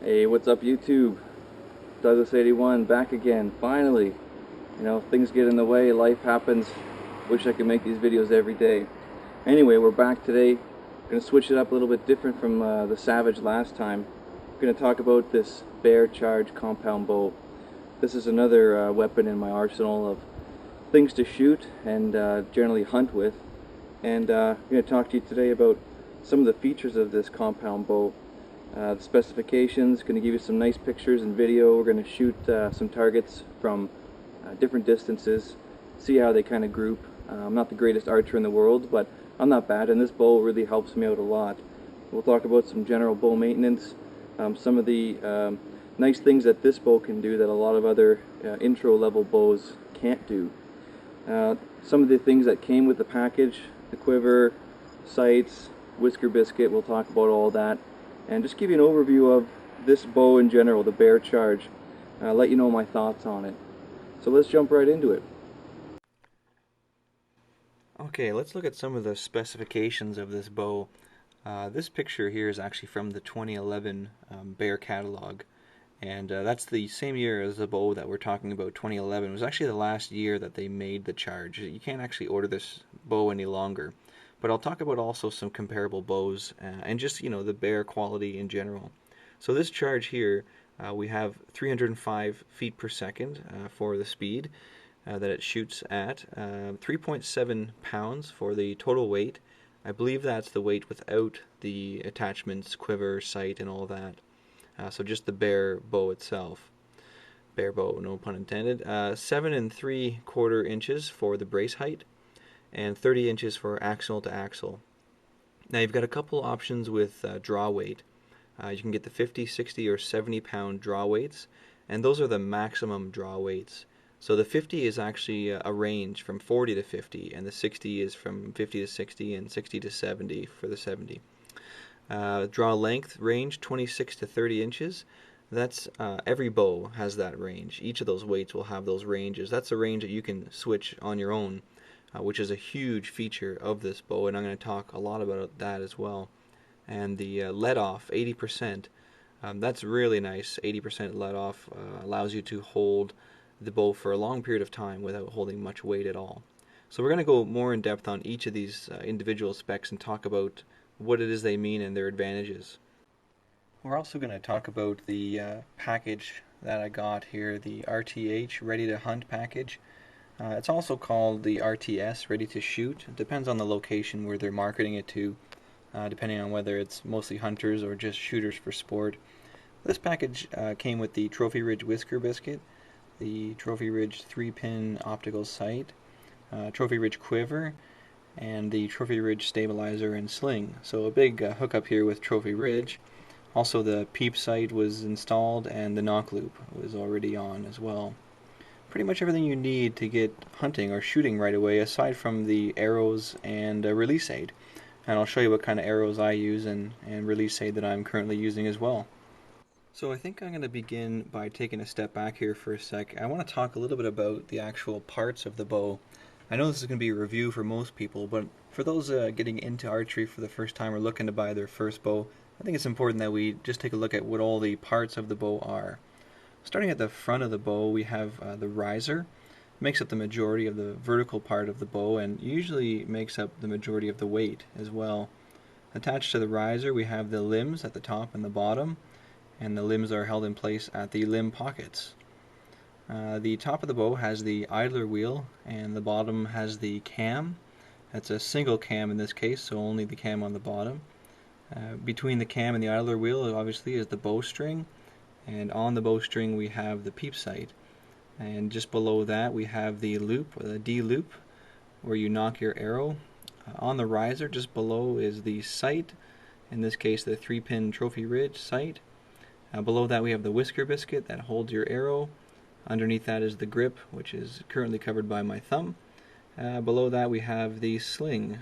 Hey, what's up YouTube? Douglas81 back again, finally. You know, things get in the way, life happens. Wish I could make these videos every day. Anyway, we're back today. We're going to switch it up a little bit different from the Savage last time. We're going to talk about this Bear Charge compound bow. This is another weapon in my arsenal of things to shoot and generally hunt with. And I'm going to talk to you today about some of the features of this compound bow. The specifications, going to give you some nice pictures and video. We're going to shoot some targets from different distances, see how they kind of group. I'm not the greatest archer in the world, but I'm not bad, and this bow really helps me out a lot. We'll talk about some general bow maintenance, some of the nice things that this bow can do that a lot of other intro level bows can't do. Some of the things that came with the package, the quiver, sights, Whisker Biscuit, we'll talk about all that. And just give you an overview of this bow in general, the Bear Charge. Let you know my thoughts on it. So let's jump right into it. Okay, let's look at some of the specifications of this bow. This picture here is actually from the 2011 Bear catalog. And that's the same year as the bow that we're talking about, 2011. It was actually the last year that they made the Charge. You can't actually order this bow any longer. But I'll talk about also some comparable bows and just, you know, the Bear quality in general. So this Charge here, we have 305 feet per second for the speed that it shoots at, 3.7 pounds for the total weight. I believe that's the weight without the attachments, quiver, sight, and all that. So just the Bear bow itself. Bear bow, no pun intended. 7 3/4 inches for the brace height, and 30 inches for axle to axle. Now you've got a couple options with draw weight. You can get the 50, 60, or 70 pound draw weights, and those are the maximum draw weights. So the 50 is actually a range from 40 to 50, and the 60 is from 50 to 60 and 60 to 70 for the 70. Draw length range 26 to 30 inches. That's every bow has that range. Each of those weights will have those ranges. That's a range that you can switch on your own, which is a huge feature of this bow, and I'm going to talk a lot about that as well. And the let off, 80%, that's really nice. 80% let off allows you to hold the bow for a long period of time without holding much weight at all. So we're going to go more in depth on each of these individual specs and talk about what it is they mean and their advantages. We're also going to talk about the package that I got here, the RTH Ready to Hunt package. It's also called the RTS Ready to Shoot. It depends on the location where they're marketing it to, depending on whether it's mostly hunters or just shooters for sport. This package came with the Trophy Ridge Whisker Biscuit, the Trophy Ridge 3-pin optical sight, Trophy Ridge Quiver, and the Trophy Ridge stabilizer and sling. So a big hookup here with Trophy Ridge. Also the Peep Sight was installed, and the knock loop was already on as well. Pretty much everything you need to get hunting or shooting right away, aside from the arrows and release aid. And I'll show you what kind of arrows I use and release aid that I'm currently using as well. So I think I'm going to begin by taking a step back here for a sec. I want to talk a little bit about the actual parts of the bow. I know this is going to be a review for most people, but for those getting into archery for the first time or looking to buy their first bow, I think it's important that we just take a look at what all the parts of the bow are. Starting at the front of the bow, we have the riser. It makes up the majority of the vertical part of the bow and usually makes up the majority of the weight as well. Attached to the riser, we have the limbs at the top and the bottom, and the limbs are held in place at the limb pockets. The top of the bow has the idler wheel, and the bottom has the cam. That's a single cam in this case, so only the cam on the bottom. Between the cam and the idler wheel, obviously, is the bowstring, and on the bowstring we have the peep sight. And just below that we have the loop, or the D loop, where you knock your arrow. On the riser, just below, is the sight, in this case the 3-pin Trophy Ridge sight. Below that we have the Whisker Biscuit that holds your arrow. Underneath that is the grip, which is currently covered by my thumb. Below that we have the sling,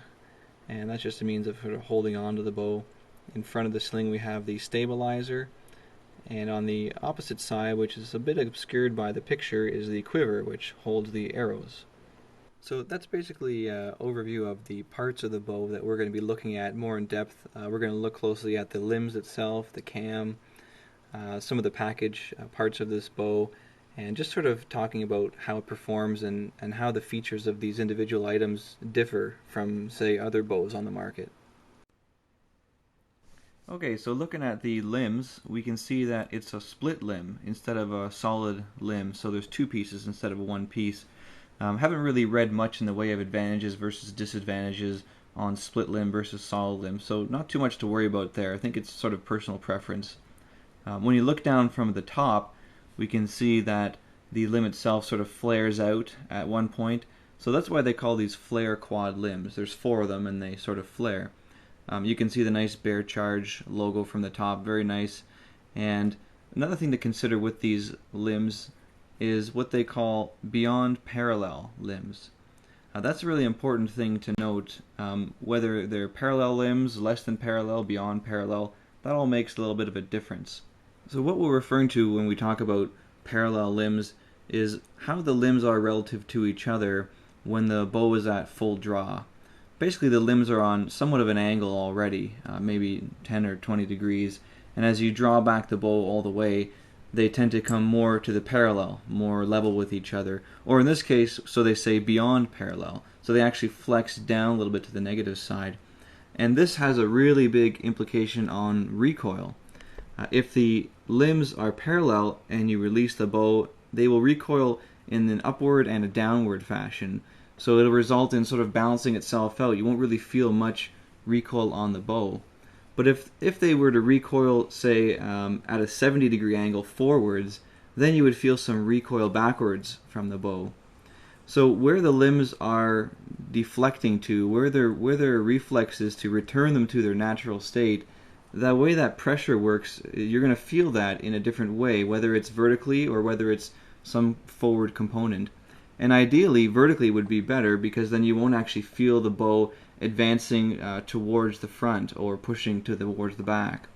and that's just a means of holding on to the bow. In front of the sling we have the stabilizer, and on the opposite side, which is a bit obscured by the picture, is the quiver, which holds the arrows. So that's basically an overview of the parts of the bow that we're going to be looking at more in depth. We're going to look closely at the limbs itself, the cam, some of the package parts of this bow, and just sort of talking about how it performs and how the features of these individual items differ from, say, other bows on the market. Okay, so looking at the limbs, we can see that it's a split limb instead of a solid limb, so there's two pieces instead of one piece. Haven't really read much in the way of advantages versus disadvantages on split limb versus solid limb, so not too much to worry about there. I think it's sort of personal preference. When you look down from the top, we can see that the limb itself sort of flares out at one point, so that's why they call these flare quad limbs. There's 4 of them and they sort of flare. You can see the nice Bear Charge logo from the top, very nice. And another thing to consider with these limbs is what they call beyond parallel limbs. That's a really important thing to note. Whether they're parallel limbs, less than parallel, beyond parallel, that all makes a little bit of a difference. So what we're referring to when we talk about parallel limbs is how the limbs are relative to each other when the bow is at full draw. Basically the limbs are on somewhat of an angle already, maybe 10 or 20 degrees, and as you draw back the bow all the way, they tend to come more to the parallel, more level with each other, or in this case, so they say beyond parallel, so they actually flex down a little bit to the negative side. And this has a really big implication on recoil. If the limbs are parallel and you release the bow, they will recoil in an upward and a downward fashion. So it'll result in sort of balancing itself out. You won't really feel much recoil on the bow. But if they were to recoil, say, at a 70-degree angle forwards, then you would feel some recoil backwards from the bow. So where the limbs are deflecting to, where their reflex is to return them to their natural state, the way that pressure works, you're going to feel that in a different way, whether it's vertically or whether it's some forward component. And ideally, vertically would be better because then you won't actually feel the bow advancing towards the front or pushing towards the back.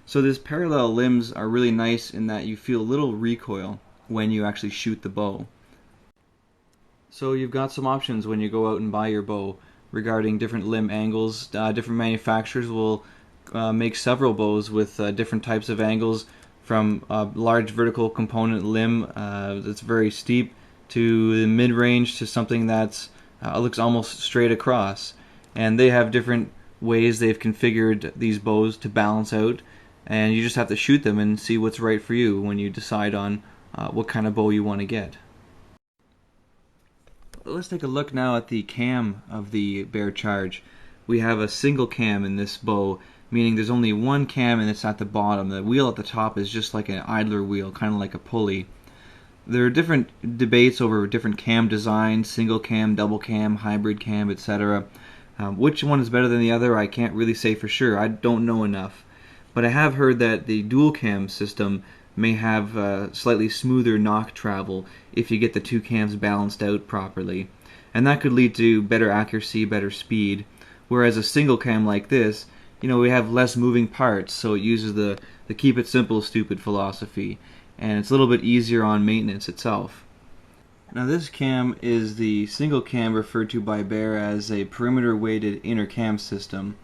So these parallel limbs are really nice in that you feel little recoil when you actually shoot the bow. So you've got some options when you go out and buy your bow regarding different limb angles. Different manufacturers will make several bows with different types of angles, from a large vertical component limb that's very steep to the mid-range to something that's looks almost straight across. And they have different ways they've configured these bows to balance out, and you just have to shoot them and see what's right for you when you decide on what kind of bow you want to get. Let's take a look now at the cam of the Bear Charge. We have a single cam in this bow, meaning there's only one cam and it's at the bottom. The wheel at the top is just like an idler wheel, kind of like a pulley. There are different debates over different cam designs, single cam, double cam, hybrid cam, etc. Which one is better than the other, I can't really say for sure. I don't know enough. But I have heard that the dual cam system may have slightly smoother knock travel if you get the two cams balanced out properly. And that could lead to better accuracy, better speed. Whereas a single cam like this, we have less moving parts, so it uses the keep it simple, stupid philosophy. And it's a little bit easier on maintenance itself. Now this cam is the single cam referred to by Bear as a perimeter weighted inner cam system.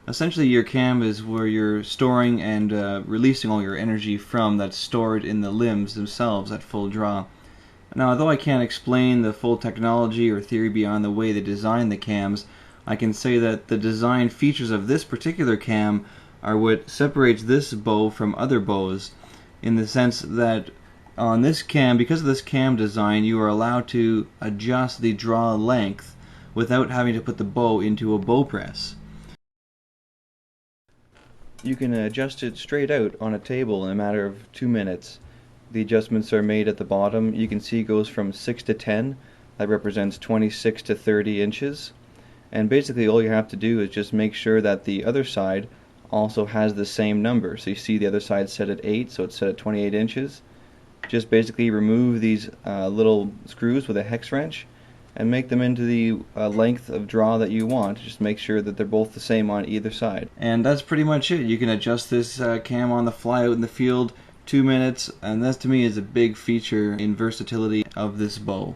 Essentially your cam is where you're storing and releasing all your energy from that's stored in the limbs themselves at full draw. Now although I can't explain the full technology or theory beyond the way they designed the cams, I can say that the design features of this particular cam are what separates this bow from other bows, in the sense that on this cam, because of this cam design, you are allowed to adjust the draw length without having to put the bow into a bow press. You can adjust it straight out on a table in a matter of 2 minutes. The adjustments are made at the bottom. You can see it goes from 6 to 10. That represents 26 to 30 inches. And basically all you have to do is just make sure that the other side also has the same number. So you see the other side set at 8, so it's set at 28 inches. Just basically remove these little screws with a hex wrench and make them into the length of draw that you want. Just make sure that they're both the same on either side. And that's pretty much it. You can adjust this cam on the fly out in the field, 2 minutes, and that to me is a big feature in versatility of this bow.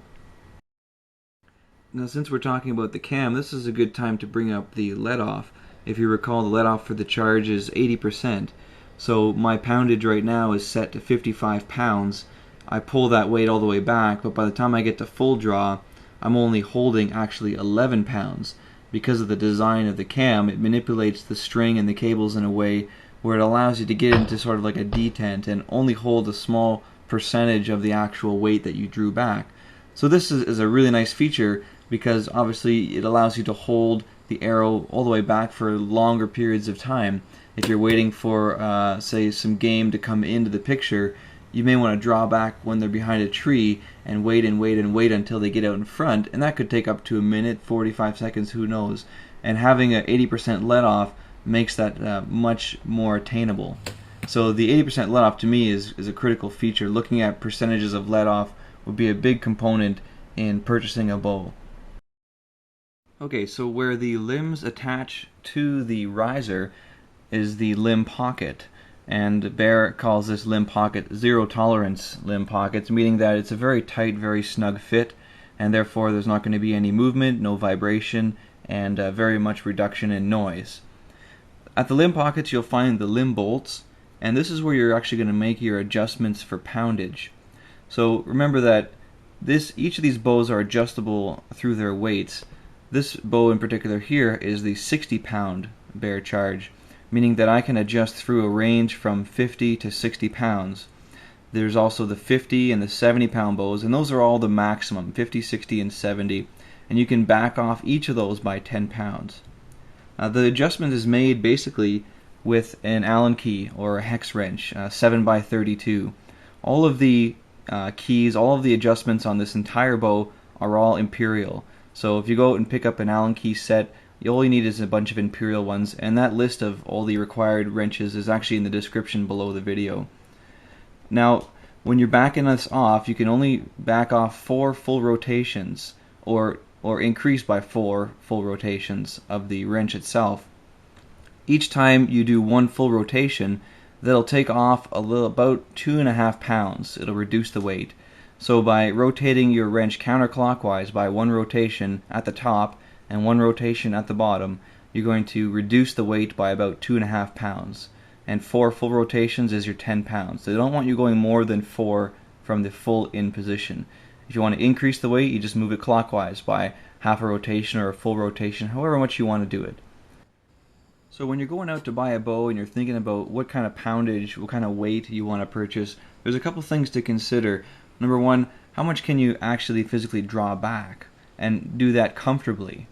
Now since we're talking about the cam, this is a good time to bring up the let-off. If you recall, the let-off for the Charge is 80%. So my poundage right now is set to 55 pounds. I pull that weight all the way back, but by the time I get to full draw, I'm only holding actually 11 pounds. Because of the design of the cam, it manipulates the string and the cables in a way where it allows you to get into sort of like a detent and only hold a small percentage of the actual weight that you drew back. So this is a really nice feature because obviously it allows you to hold the arrow all the way back for longer periods of time. If you're waiting for, say, some game to come into the picture, you may want to draw back when they're behind a tree and wait and wait and wait until they get out in front, and that could take up to a minute, 45 seconds, who knows. And having an 80% let off makes that much more attainable. So the 80% let off to me is a critical feature. Looking at percentages of let off would be a big component in purchasing a bow. Okay, so where the limbs attach to the riser is the limb pocket, and Bear calls this limb pocket zero tolerance limb pockets, meaning that it's a very tight, very snug fit, and therefore there's not going to be any movement, no vibration, and very much reduction in noise. At the limb pockets you'll find the limb bolts, and this is where you're actually going to make your adjustments for poundage. So remember that each of these bows are adjustable through their weights. This bow in particular here is the 60-pound Bear charge, meaning that I can adjust through a range from 50 to 60 pounds. There's also the 50 and the 70-pound bows, and those are all the maximum, 50, 60, and 70, and you can back off each of those by 10 pounds. The adjustment is made basically with an Allen key or a hex wrench, 7x32. All of the keys, all of the adjustments on this entire bow are all imperial. So if you go out and pick up an Allen key set, all you need is a bunch of imperial ones, and that list of all the required wrenches is actually in the description below the video. Now, when you're backing this off, you can only back off 4 full rotations, or increase by 4 full rotations of the wrench itself. Each time you do 1 full rotation, that'll take off about 2.5 pounds. It'll reduce the weight. So by rotating your wrench counterclockwise by 1 rotation at the top and 1 rotation at the bottom, you're going to reduce the weight by about 2.5 pounds. And 4 full rotations is your 10 pounds. So they don't want you going more than 4 from the full in position. If you want to increase the weight, you just move it clockwise by half a rotation or a full rotation, however much you want to do it. So when you're going out to buy a bow and you're thinking about what kind of poundage, what kind of weight you want to purchase, there's a couple things to consider. Number one, how much can you actually physically draw back and do that comfortably?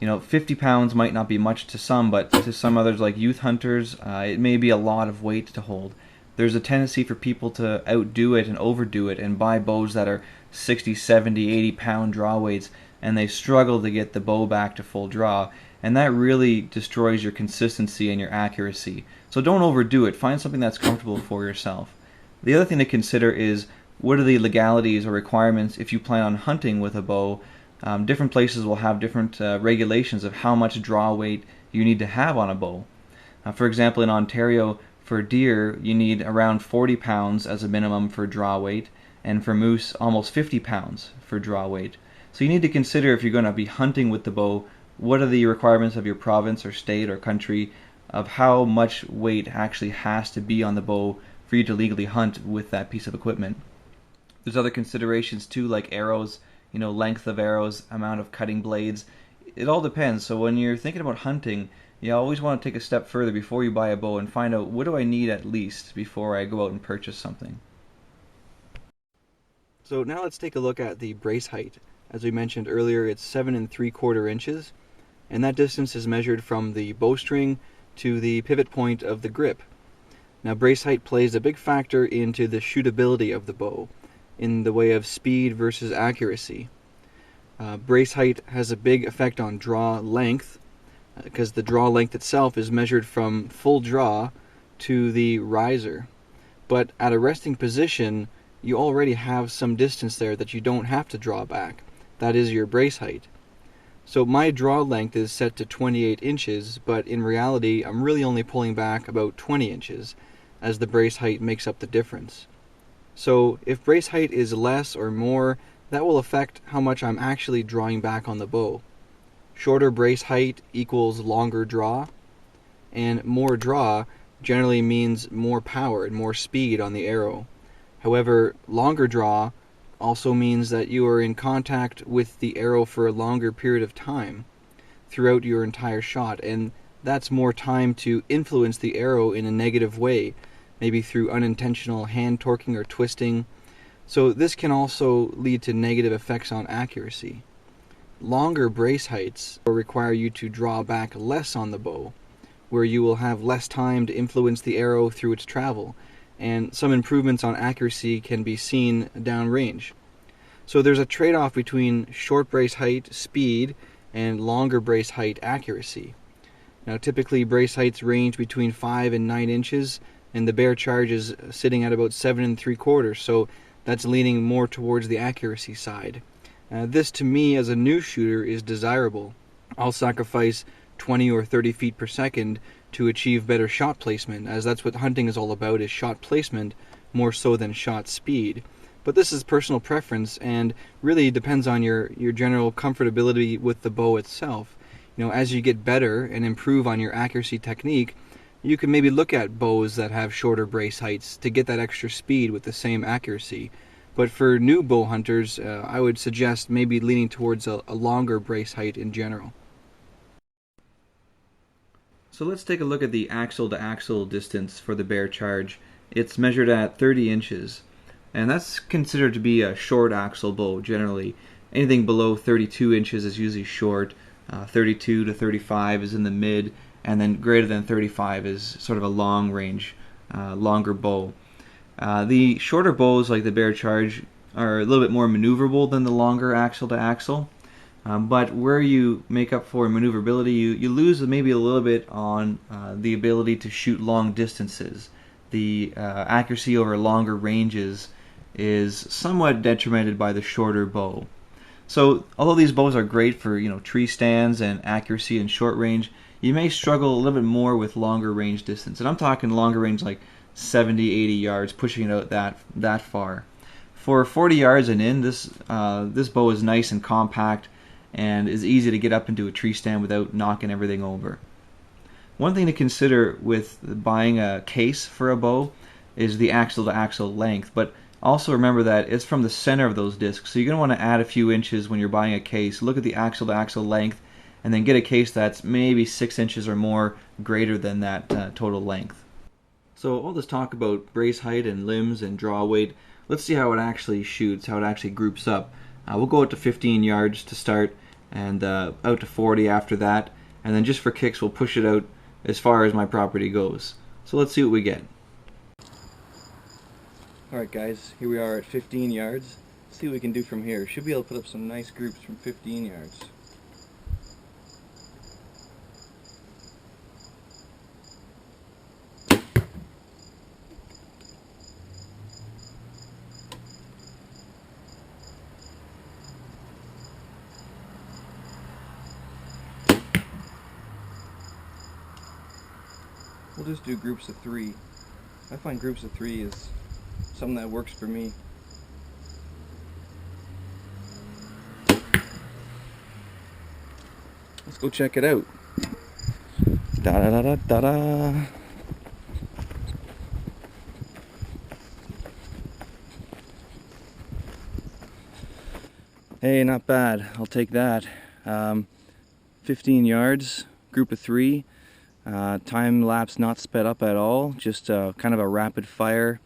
50 pounds might not be much to some, but to some others like youth hunters, it may be a lot of weight to hold. There's a tendency for people to outdo it and overdo it and buy bows that are 60, 70, 80 pound draw weights, and they struggle to get the bow back to full draw, and that really destroys your consistency and your accuracy. So don't overdo it. Find something that's comfortable for yourself. The other thing to consider is, what are the legalities or requirements if you plan on hunting with a bow? Different places will have different regulations of how much draw weight you need to have on a bow. For example, in Ontario, for deer, you need around 40 pounds as a minimum for draw weight, and for moose, almost 50 pounds for draw weight. So you need to consider, if you're going to be hunting with the bow, what are the requirements of your province or state or country of how much weight actually has to be on the bow for you to legally hunt with that piece of equipment. There's other considerations too, like arrows, length of arrows, amount of cutting blades. It all depends. So when you're thinking about hunting, you always want to take a step further before you buy a bow and find out, what do I need at least before I go out and purchase something. So now let's take a look at the brace height. As we mentioned earlier, it's 7 3/4 inches, and that distance is measured from the bowstring to the pivot point of the grip. Now brace height plays a big factor into the shootability of the bow, in the way of speed versus accuracy. Brace height has a big effect on draw length, because the draw length itself is measured from full draw to the riser. But at a resting position, you already have some distance there that you don't have to draw back. That is your brace height. So my draw length is set to 28 inches, but in reality I'm really only pulling back about 20 inches, as the brace height makes up the difference. So if brace height is less or more, that will affect how much I'm actually drawing back on the bow. Shorter brace height equals longer draw, and more draw generally means more power and more speed on the arrow. However, longer draw also means that you are in contact with the arrow for a longer period of time throughout your entire shot, and that's more time to influence the arrow in a negative way, maybe through unintentional hand torquing or twisting. So this can also lead to negative effects on accuracy. Longer brace heights will require you to draw back less on the bow, where you will have less time to influence the arrow through its travel, and some improvements on accuracy can be seen downrange. So there's a trade-off between short brace height speed and longer brace height accuracy. Now typically brace heights range between 5 and 9 inches, and the bear charge is sitting at about 7 3/4, so that's leaning more towards the accuracy side. This to me as a new shooter is desirable. I'll sacrifice 20 or 30 feet per second to achieve better shot placement, as that's what hunting is all about, is shot placement more so than shot speed. But this is personal preference and really depends on your general comfortability with the bow itself. You know, as you get better and improve on your accuracy technique, you can maybe look at bows that have shorter brace heights to get that extra speed with the same accuracy. But for new bow hunters, I would suggest maybe leaning towards a longer brace height in general. So let's take a look at the axle to axle distance for the bear charge. It's measured at 30 inches, and that's considered to be a short axle bow generally. Anything below 32 inches is usually short, 32 to 35 is in the mid, and then greater than 35 is sort of a long range, longer bow. The shorter bows like the bear charge are a little bit more maneuverable than the longer axle to axle. But where you make up for maneuverability, you lose maybe a little bit on the ability to shoot long distances. The accuracy over longer ranges is somewhat detrimented by the shorter bow. So although these bows are great for tree stands and accuracy in short range, you may struggle a little bit more with longer range distance. And I'm talking longer range like 70, 80 yards, pushing it out that far. For 40 yards and in, this bow is nice and compact and is easy to get up into a tree stand without knocking everything over. One thing to consider with buying a case for a bow is the axle to axle length, but also remember that it's from the center of those discs, so you're going to want to add a few inches when you're buying a case. Look at the axle to axle length and then get a case that's maybe 6 inches or more greater than that total length. So all this talk about brace height and limbs and draw weight, let's see how it actually shoots, how it actually groups up. We'll go out to 15 yards to start and out to 40 after that, and then just for kicks we'll push it out as far as my property goes. So let's see what we get. Alright guys, here we are at 15 yards. Let's see what we can do from here. Should be able to put up some nice groups from 15 yards. We'll just do groups of 3. I find groups of 3 is something that works for me. Let's go check it out. Da da da da da da. Hey, not bad. I'll take that. 15 yards, group of 3. Time lapse not sped up at all, just kind of a rapid fire.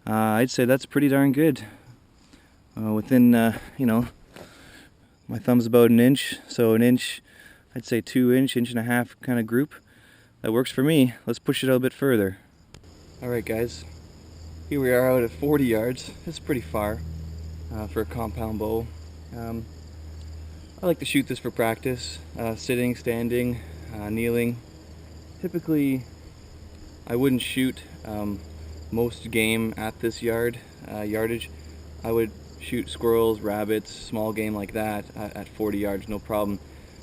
I'd say that's pretty darn good. Within, my thumb's about an inch, so an inch, I'd say 2 inch, inch and a half kind of group. That works for me. Let's push it out a bit further. Alright guys, here we are out at 40 yards. It's pretty far for a compound bow. I like to shoot this for practice, sitting, standing, kneeling. Typically, I wouldn't shoot most game at this yardage. I would shoot squirrels, rabbits, small game like that at 40 yards, no problem.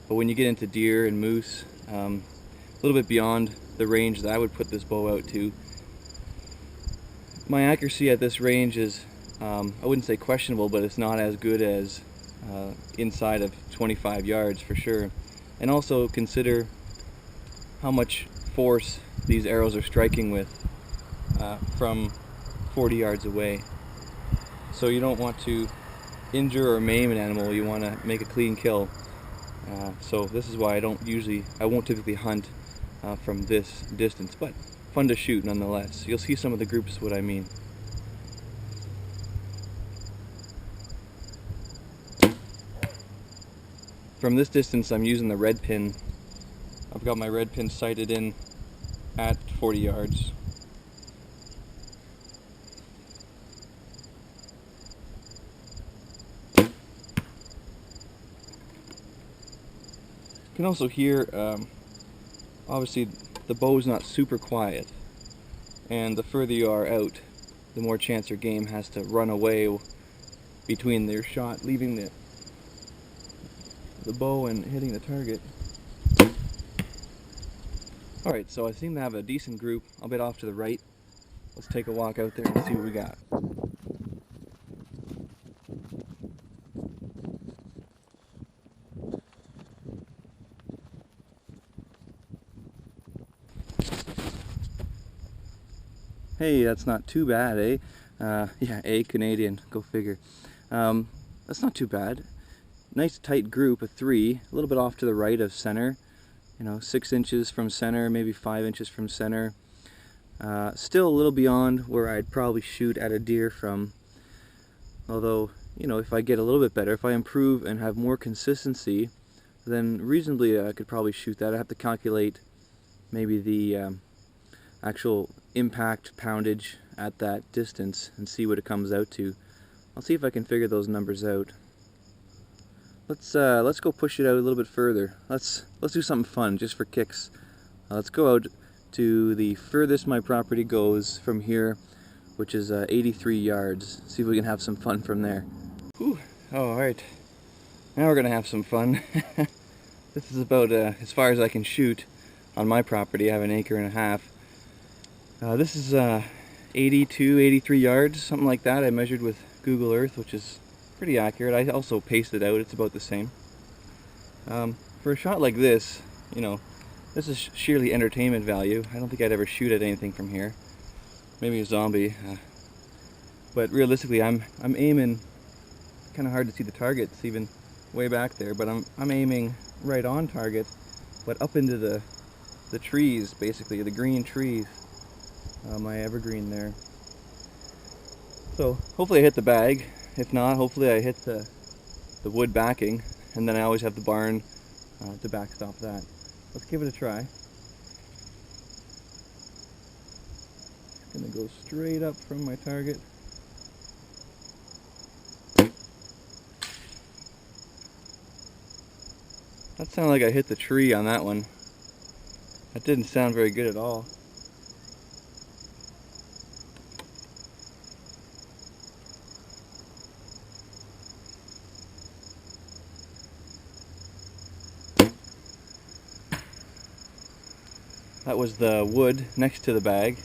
But when you get into deer and moose, a little bit beyond the range that I would put this bow out to, my accuracy at this range is, I wouldn't say questionable, but it's not as good as inside of 25 yards for sure. And also consider how much force these arrows are striking with from 40 yards away. So you don't want to injure or maim an animal, you want to make a clean kill. So this is why I won't typically hunt from this distance, but fun to shoot nonetheless. You'll see some of the groups what I mean. From this distance I'm using the red pin. I've got my red pin sighted in at 40 yards. You can also hear, obviously the bow's not super quiet, and the further you are out, the more chance your game has to run away between their shot, leaving the bow and hitting the target. Alright, so I seem to have a decent group, a bit off to the right. Let's take a walk out there and see what we got. Hey, that's not too bad, eh? Yeah, Canadian, go figure. That's not too bad. Nice tight group of 3, a little bit off to the right of center. 6 inches from center, maybe 5 inches from center. Still a little beyond where I'd probably shoot at a deer from. Although, if I get a little bit better, if I improve and have more consistency, then reasonably I could probably shoot that. I have to calculate maybe the actual impact poundage at that distance and see what it comes out to. I'll see if I can figure those numbers out. Let's go push it out a little bit further. Let's do something fun just for kicks. Let's go out to the furthest my property goes from here, which is 83 yards. See if we can have some fun from there. Whew. Oh, alright. Now we're gonna have some fun. This is about as far as I can shoot on my property. I have 1.5 acres. This is 82, 83 yards, something like that. I measured with Google Earth, which is pretty accurate. I also pasted out, it's about the same. For a shot like this, this is sheerly entertainment value. I don't think I'd ever shoot at anything from here. Maybe a zombie. But realistically, I'm aiming, kind of hard to see the targets even way back there, but I'm aiming right on target, but up into the trees, basically, the green trees. My evergreen there. So hopefully I hit the bag. If not, hopefully I hit the wood backing, and then I always have the barn to backstop that. Let's give it a try. Gonna go straight up from my target. That sounded like I hit the tree on that one. That didn't sound very good at all. That was the wood next to the bag.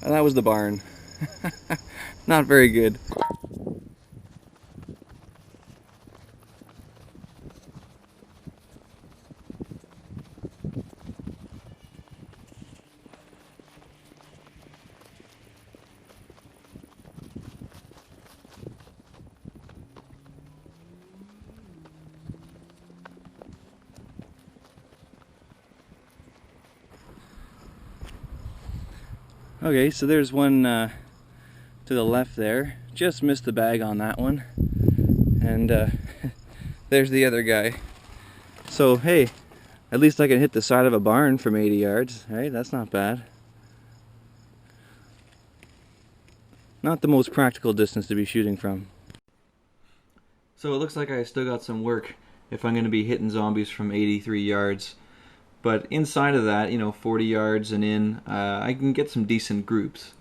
And that was the barn. Not very good. Okay, so there's one to the left there. Just missed the bag on that one. And there's the other guy. So hey, at least I can hit the side of a barn from 80 yards, right? That's not bad. Not the most practical distance to be shooting from. So it looks like I still got some work if I'm going to be hitting zombies from 83 yards. But inside of that, 40 yards and in, I can get some decent groups.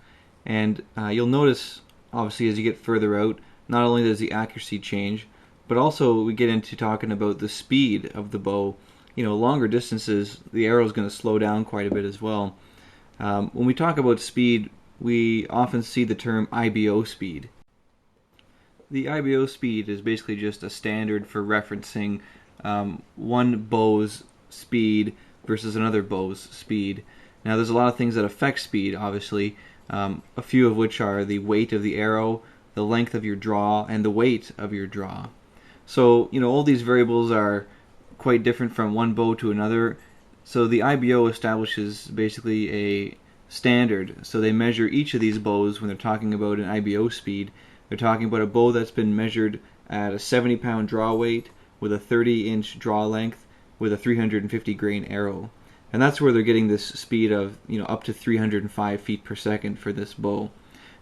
And you'll notice, obviously, as you get further out, not only does the accuracy change, but also we get into talking about the speed of the bow. Longer distances, the arrow is going to slow down quite a bit as well. When we talk about speed, we often see the term IBO speed. The IBO speed is basically just a standard for referencing one bow's speed versus another bow's speed. Now there's a lot of things that affect speed, obviously, a few of which are the weight of the arrow, the length of your draw, and the weight of your draw. So, all these variables are quite different from one bow to another. So the IBO establishes basically a standard. So they measure each of these bows when they're talking about an IBO speed. They're talking about a bow that's been measured at a 70-pound draw weight with a 30-inch draw length with a 350 grain arrow. And that's where they're getting this speed of up to 305 feet per second for this bow.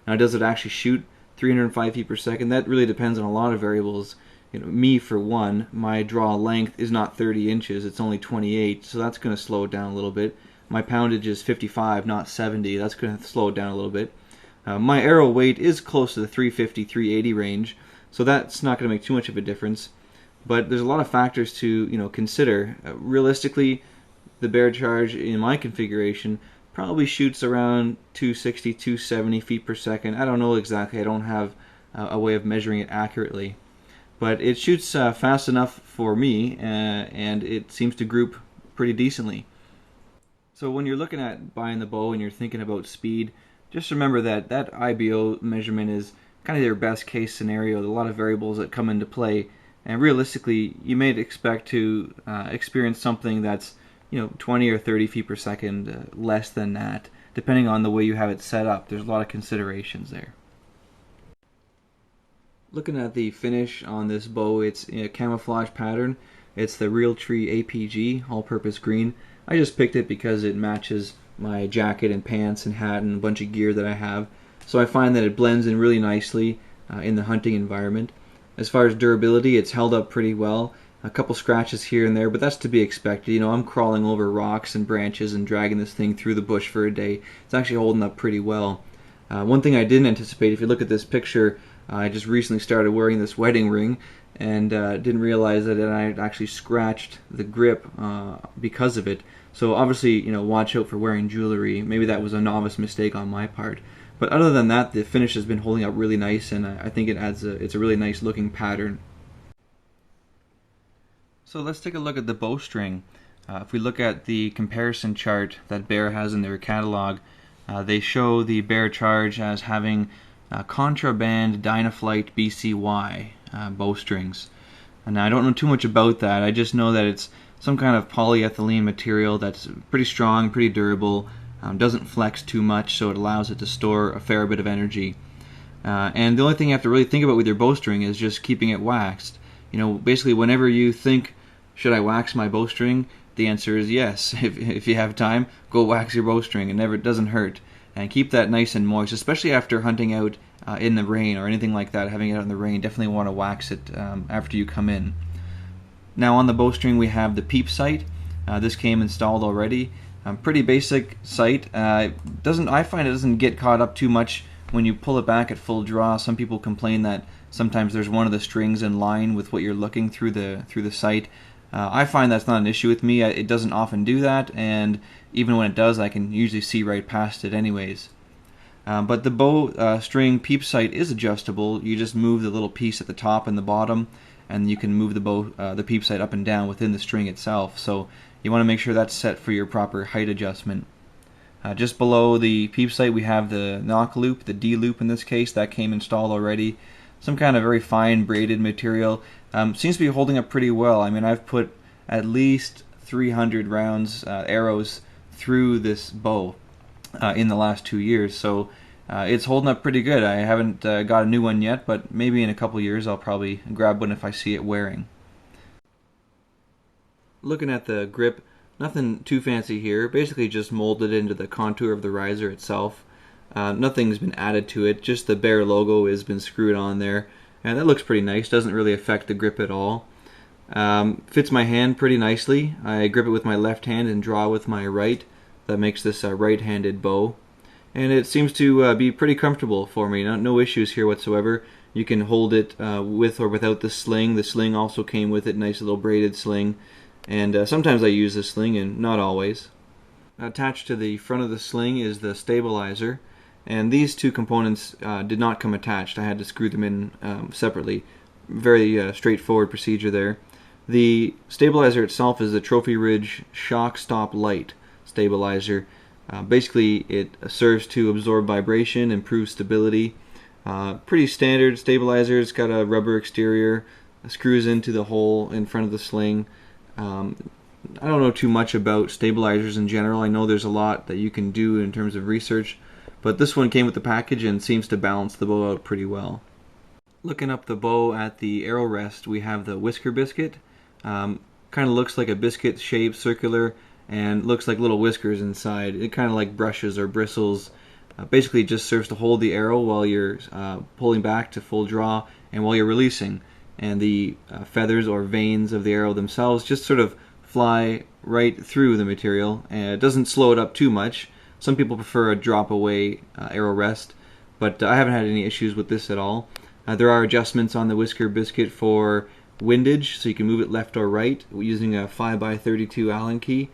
Now, does it actually shoot 305 feet per second? That really depends on a lot of variables. Me, for one, my draw length is not 30 inches, it's only 28, so that's going to slow it down a little bit. My poundage is 55, not 70, that's going to slow it down a little bit. My arrow weight is close to the 350, 380 range, so that's not going to make too much of a difference. But there's a lot of factors to consider. Realistically, the bear charge in my configuration probably shoots around 260, 270 feet per second. I don't know exactly. I don't have a way of measuring it accurately. But it shoots fast enough for me, and it seems to group pretty decently. So when you're looking at buying the bow and you're thinking about speed, just remember that that IBO measurement is kind of your best case scenario. There's a lot of variables that come into play, and realistically, you may expect to experience something that's 20 or 30 feet per second less than that, depending on the way you have it set up. There's a lot of considerations there. Looking at the finish on this bow, it's a camouflage pattern. It's the Realtree APG, all-purpose green. I just picked it because it matches my jacket and pants and hat and a bunch of gear that I have. So I find that it blends in really nicely in the hunting environment. As far as durability, it's held up pretty well. A couple scratches here and there, but that's to be expected. I'm crawling over rocks and branches and dragging this thing through the bush for a day. It's actually holding up pretty well. One thing I didn't anticipate, if you look at this picture, I just recently started wearing this wedding ring and didn't realize that I actually scratched the grip because of it. So obviously, watch out for wearing jewelry. Maybe that was a novice mistake on my part. But other than that, the finish has been holding up really nice, and I think it's a really nice looking pattern. So let's take a look at the bowstring. If we look at the comparison chart that Bear has in their catalog, they show the Bear charge as having contraband Dynaflight BCY bowstrings. And now I don't know too much about that. I just know that it's some kind of polyethylene material that's pretty strong, pretty durable, doesn't flex too much, so it allows it to store a fair bit of energy. And the only thing you have to really think about with your bowstring is just keeping it waxed. Basically whenever you think, should I wax my bowstring? The answer is yes. If you have time, go wax your bowstring. It doesn't hurt. And keep that nice and moist, especially after hunting out in the rain or anything like that. Having it out in the rain, definitely want to wax it after you come in. Now on the bowstring we have the Peep Sight. This came installed already. Pretty basic sight. I find it doesn't get caught up too much when you pull it back at full draw. Some people complain that sometimes there's one of the strings in line with what you're looking through the sight. I find that's not an issue with me. It doesn't often do that, and even when it does, I can usually see right past it anyways. But the bow string Peep Sight is adjustable. You just move the little piece at the top and the bottom, and you can move the Peep Sight up and down within the string itself. So you want to make sure that's set for your proper height adjustment. Just below the Peep Sight we have the knock loop, the D loop in this case, that came installed already. Some kind of very fine braided material. Seems to be holding up pretty well. I mean, I've put at least 300 rounds, arrows, through this bow in the last 2 years, so it's holding up pretty good. I haven't got a new one yet, but maybe in a couple years I'll probably grab one if I see it wearing. Looking at the grip, nothing too fancy here. Basically just molded into the contour of the riser itself. Nothing's been added to it, just the Bear logo has been screwed on there, and that looks pretty nice. Doesn't really affect the grip at all. Fits my hand pretty nicely. I grip it with my left hand and draw with my right. That makes this a right-handed bow, and it seems to be pretty comfortable for me. No issues here whatsoever. You can hold it with or without the sling. The sling also came with it, nice little braided sling, and sometimes I use the sling and not always. Attached to the front of the sling is the stabilizer, and these two components did not come attached. I had to screw them in separately. Very straightforward procedure there. The stabilizer itself is the Trophy Ridge Shock Stop Light stabilizer. Basically, it serves to absorb vibration, improve stability. Pretty standard stabilizer. It's got a rubber exterior, screws into the hole in front of the sling. I don't know too much about stabilizers in general. I know there's a lot that you can do in terms of research, but this one came with the package and seems to balance the bow out pretty well. Looking up the bow at the arrow rest, we have the Whisker Biscuit. Kind of looks like a biscuit shape, circular, and looks like little whiskers inside. It kind of like brushes or bristles. Basically, it just serves to hold the arrow while you're pulling back to full draw and while you're releasing. And the feathers or veins of the arrow themselves just sort of fly right through the material, and it doesn't slow it up too much. Some people prefer a drop away arrow rest, but I haven't had any issues with this at all. There are adjustments on the Whisker Biscuit for windage, so you can move it left or right using a 5x32 Allen key.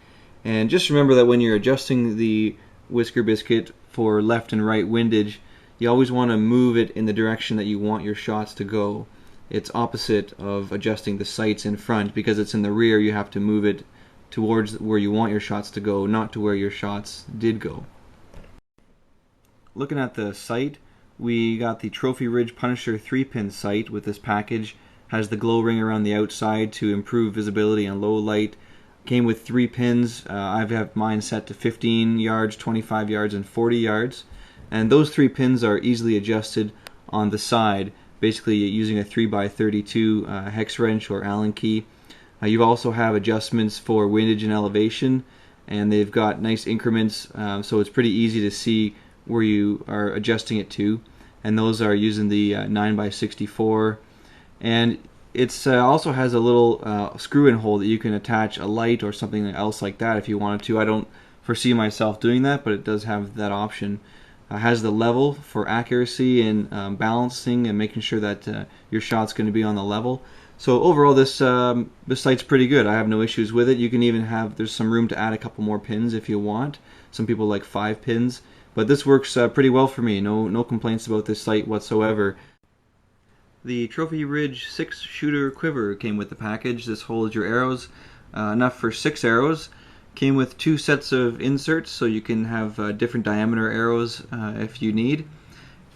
And just remember that when you're adjusting the Whisker Biscuit for left and right windage, you always want to move it in the direction that you want your shots to go. It's opposite of adjusting the sights in front. Because it's in the rear, you have to move it towards where you want your shots to go, not to where your shots did go. Looking at the sight, we got the Trophy Ridge Punisher 3-pin sight with this package. Has the glow ring around the outside to improve visibility on low light. Came with 3 pins. I have mine set to 15 yards, 25 yards, and 40 yards. And those 3 pins are easily adjusted on the side, basically using a 3x32 hex wrench or Allen key. You also have adjustments for windage and elevation, and they've got nice increments, so it's pretty easy to see where you are adjusting it to. And those are using the 9x64. And it also has a little screw-in hole that you can attach a light or something else like that if you wanted to. I don't foresee myself doing that, but it does have that option. Has the level for accuracy and balancing and making sure that your shot's going to be on the level. So overall, this sight's pretty good. I have no issues with it. You can even there's some room to add a couple more pins if you want. Some people like 5 pins, but this works pretty well for me. No complaints about this sight whatsoever. The Trophy Ridge 6-shooter quiver came with the package. This holds your arrows, enough for 6 arrows. Came with 2 sets of inserts, so you can have different diameter arrows if you need.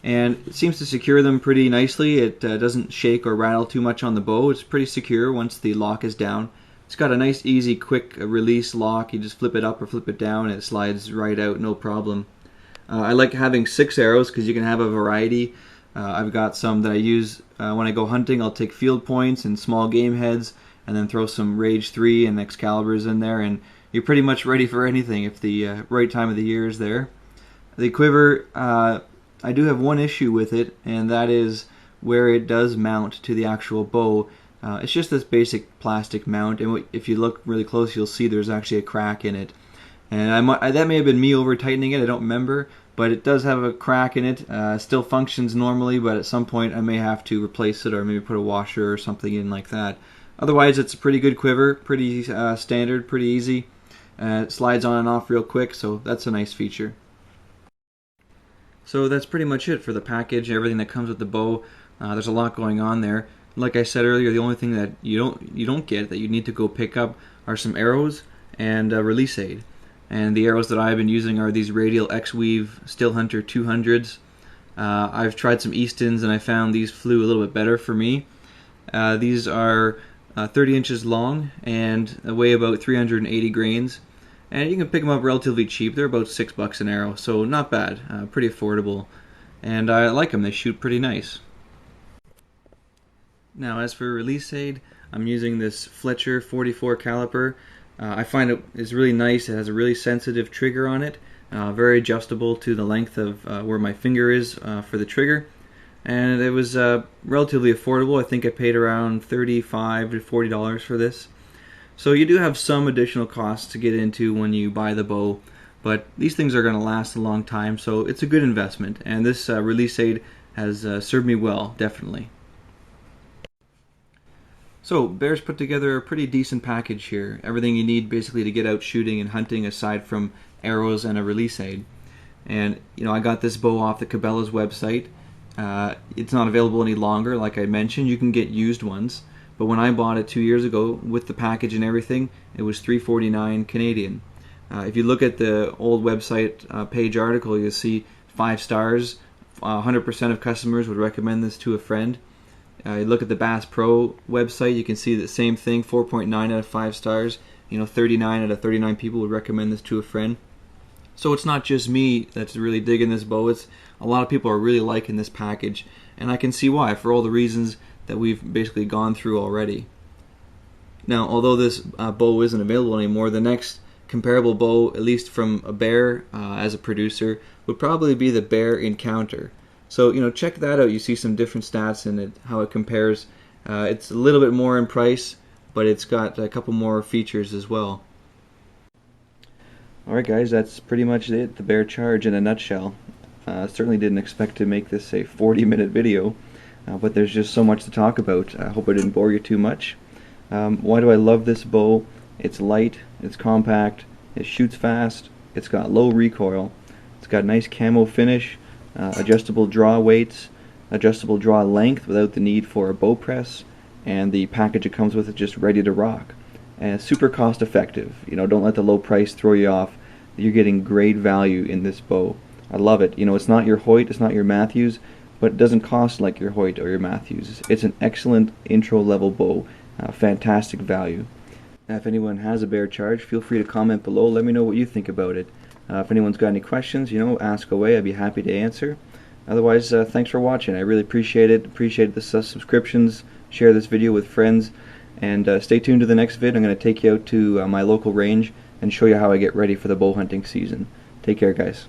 And it seems to secure them pretty nicely. It doesn't shake or rattle too much on the bow. It's pretty secure once the lock is down. It's got a nice, easy, quick release lock. You just flip it up or flip it down, and it slides right out, no problem. I like having 6 arrows because you can have a variety. I've got some that I use when I go hunting. I'll take field points and small game heads, and then throw some Rage 3 and Excaliburs in there, and you're pretty much ready for anything if the right time of the year is there. The quiver, I do have one issue with it, and that is where it does mount to the actual bow. It's just this basic plastic mount, and if you look really close, you'll see there's actually a crack in it. And that may have been me over tightening it, I don't remember, but it does have a crack in it. Still functions normally, but at some point I may have to replace it or maybe put a washer or something in like that. Otherwise, it's a pretty good quiver, pretty standard, pretty easy. It slides on and off real quick, so that's a nice feature. So that's pretty much it for the package, everything that comes with the bow. There's a lot going on there. Like I said earlier, the only thing that you don't get that you need to go pick up are some arrows and a release aid. And the arrows that I've been using are these Radial X-Weave Still Hunter 200s. I've tried some Eastons and I found these flew a little bit better for me. These are 30 inches long and weigh about 380 grains. And you can pick them up relatively cheap. They're about $6 an arrow, so not bad, pretty affordable. And I like them, they shoot pretty nice. Now as for release aid, I'm using this Fletcher 44 caliper. I find it is really nice. It has a really sensitive trigger on it, very adjustable to the length of where my finger is for the trigger. And it was relatively affordable. I think I paid around $35 to $40 for this. So you do have some additional costs to get into when you buy the bow, but these things are going to last a long time, so it's a good investment. And this release aid has served me well, definitely. So Bear's put together a pretty decent package here. Everything you need basically to get out shooting and hunting aside from arrows and a release aid. And I got this bow off the Cabela's website. It's not available any longer, like I mentioned. You can get used ones, but when I bought it 2 years ago with the package and everything, it was $3.49 Canadian. If you look at the old website page article, you'll see 5 stars. 100% of customers would recommend this to a friend. You look at the Bass Pro website, you can see the same thing, 4.9 out of 5 stars. 39 out of 39 people would recommend this to a friend. So it's not just me that's really digging this bow. It's a lot of people are really liking this package, and I can see why, for all the reasons that we've basically gone through already. Now, although this bow isn't available anymore, the next comparable bow, at least from a Bear as a producer, would probably be the Bear Encounter. So check that out. You see some different stats in it, how it compares. It's a little bit more in price, but it's got a couple more features as well. Alright guys, that's pretty much it, the Bear Charge in a nutshell. Certainly didn't expect to make this a 40-minute video, but there's just so much to talk about. I hope I didn't bore you too much. Why do I love this bow? It's light, it's compact, it shoots fast, it's got low recoil, it's got nice camo finish, adjustable draw weights, adjustable draw length without the need for a bow press, and the package it comes with is just ready to rock. And super cost effective. Don't let the low price throw you off. You're getting great value in this bow. I love it. It's not your Hoyt, it's not your Matthews, but it doesn't cost like your Hoyt or your Matthews. It's an excellent intro level bow. Fantastic value. Now, if anyone has a Bear Charge, feel free to comment below. Let me know what you think about it. If anyone's got any questions, ask away. I'd be happy to answer. Otherwise, thanks for watching. I really appreciate it. Appreciate the subscriptions. Share this video with friends. And stay tuned to the next vid. I'm going to take you out to my local range and show you how I get ready for the bow hunting season. Take care, guys.